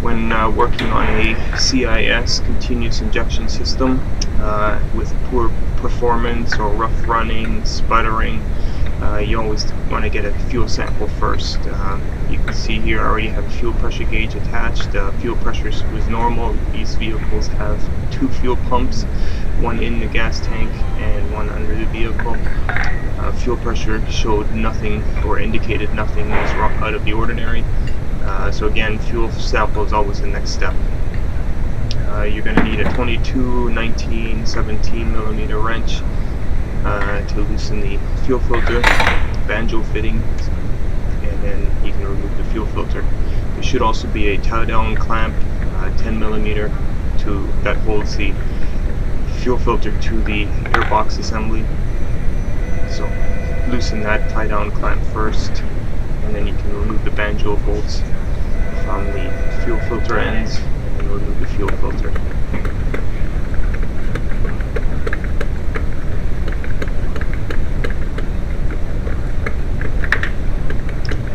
When working on a CIS, continuous injection system, with poor performance or rough running, sputtering, you always want to get a fuel sample first. You can see here I already have a fuel pressure gauge attached. Fuel pressure was normal. These vehicles have two fuel pumps, one in the gas tank and one under the vehicle. Fuel pressure showed nothing or indicated nothing was out of the ordinary. So again, fuel sample is always the next step. You're going to need a 22, 19, 17 millimeter wrench to loosen the fuel filter, banjo fitting, and then you can remove the fuel filter. There should also be a tie-down clamp, 10 millimeter, that holds the fuel filter to the airbox assembly. So loosen that tie-down clamp first, and then you can remove the banjo bolts from the fuel filter ends and remove the fuel filter.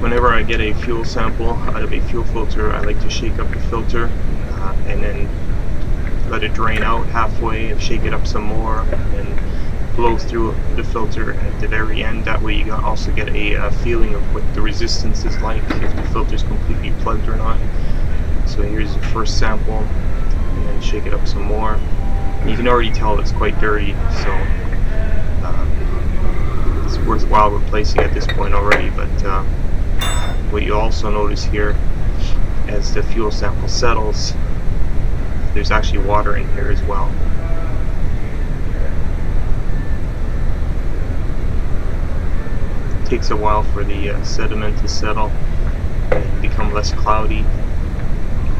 Whenever I get a fuel sample out of a fuel filter, I like to shake up the filter and then let it drain out halfway, shake it up some more, and blow through the filter at the very end. That way you also get a feeling of what the resistance is like, if the filter is completely plugged or not. So here's the first sample, and then shake it up some more. You can already tell it's quite dirty, so it's worthwhile replacing at this point already. But what you also notice here, as the fuel sample settles, there's actually water in here as well. It takes a while for the sediment to settle and become less cloudy.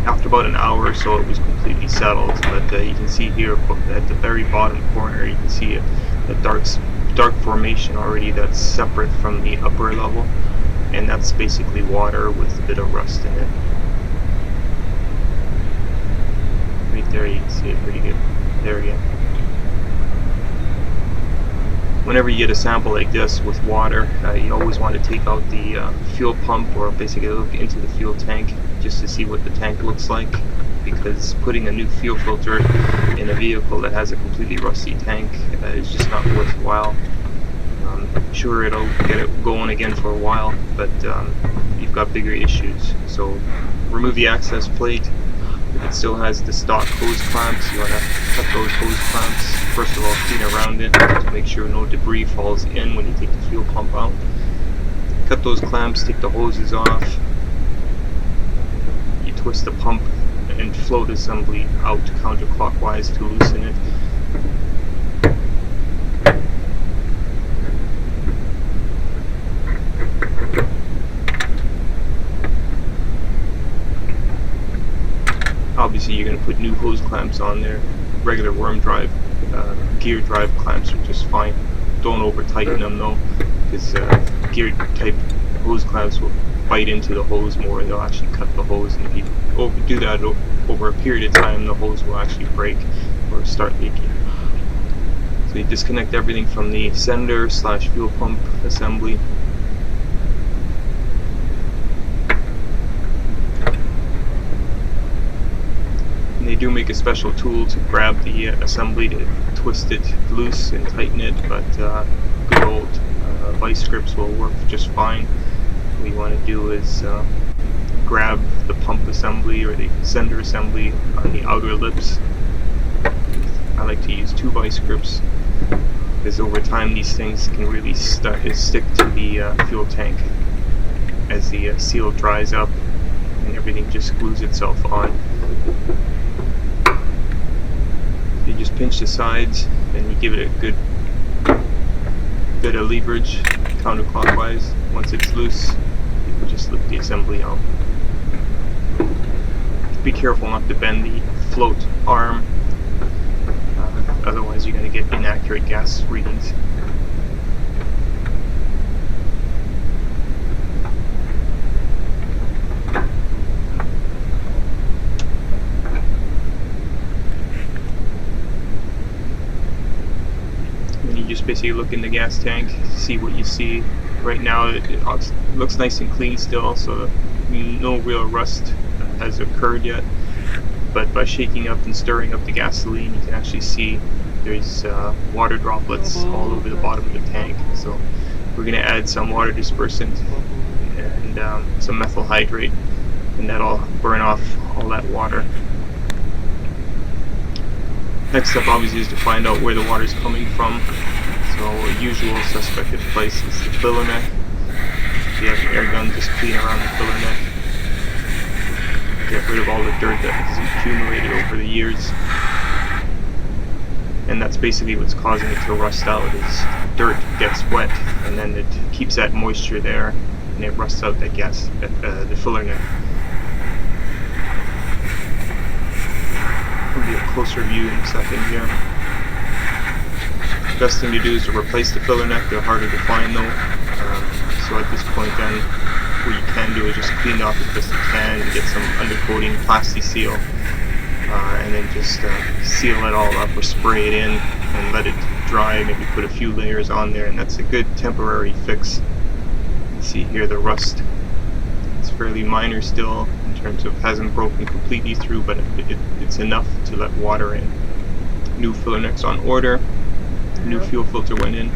After about an hour or so, it was completely settled, but you can see here at the very bottom corner, you can see a dark formation already that's separate from the upper level, and that's basically water with a bit of rust in it. Right there you can see it pretty good. There we go. Whenever you get a sample like this with water, you always want to take out the fuel pump, or basically look into the fuel tank just to see what the tank looks like, because putting a new fuel filter in a vehicle that has a completely rusty tank is just not worthwhile. Sure, it'll get it going again for a while, but you've got bigger issues. So remove the access plate. If it still has the stock hose clamps, you want to cut those hose clamps. First of all, clean around it to make sure no debris falls in when you take the fuel pump out. Cut those clamps, take the hoses off. You twist the pump and float assembly out counterclockwise to loosen it. Obviously you're going to put new hose clamps on there. Regular worm drive, gear drive clamps are just fine. Don't over tighten them though, because gear type hose clamps will bite into the hose more and they'll actually cut the hose, and if you do that over a period of time, the hose will actually break or start leaking. So you disconnect everything from the sender / fuel pump assembly. And they do make a special tool to grab the assembly to twist it loose and tighten it, but good old vice grips will work just fine. What you want to do is grab the pump assembly or the sender assembly on the outer lips. I like to use 2 vice grips, because over time these things can really stick to the fuel tank as the seal dries up and everything just glues itself on. You just pinch the sides and you give it a good bit of leverage counterclockwise. Once it's loose, you can just lift the assembly out. Be careful not to bend the float arm, otherwise you're going to get inaccurate gas readings. And you just basically look in the gas tank, see what you see, Right now it looks nice and clean still, so no real rust has occurred yet. But by shaking up and stirring up the gasoline, you can actually see there's water droplets all over the bottom of the tank. So we're going to add some water dispersant and some methyl hydrate, and that'll burn off all that water. Next step obviously is to find out where the water is coming from. So a usual suspected place is the filler neck. If you have an air gun, just clean around the filler neck. Get rid of all the dirt that has accumulated over the years. And that's basically what's causing it to rust out, is dirt gets wet and then it keeps that moisture there and it rusts out that gas, the filler neck. I'll give you a closer view in a second here. The best thing to do is to replace the filler neck. They're harder to find though. So at this point then, what you can do is just clean it off as best you can and get some undercoating plasti seal. And then just seal it all up or spray it in and let it dry, maybe put a few layers on there, and that's a good temporary fix. You can see here the rust. It's fairly minor still in terms of hasn't broken completely through, but it's enough to let water in. New filler necks on order. New fuel filter went in.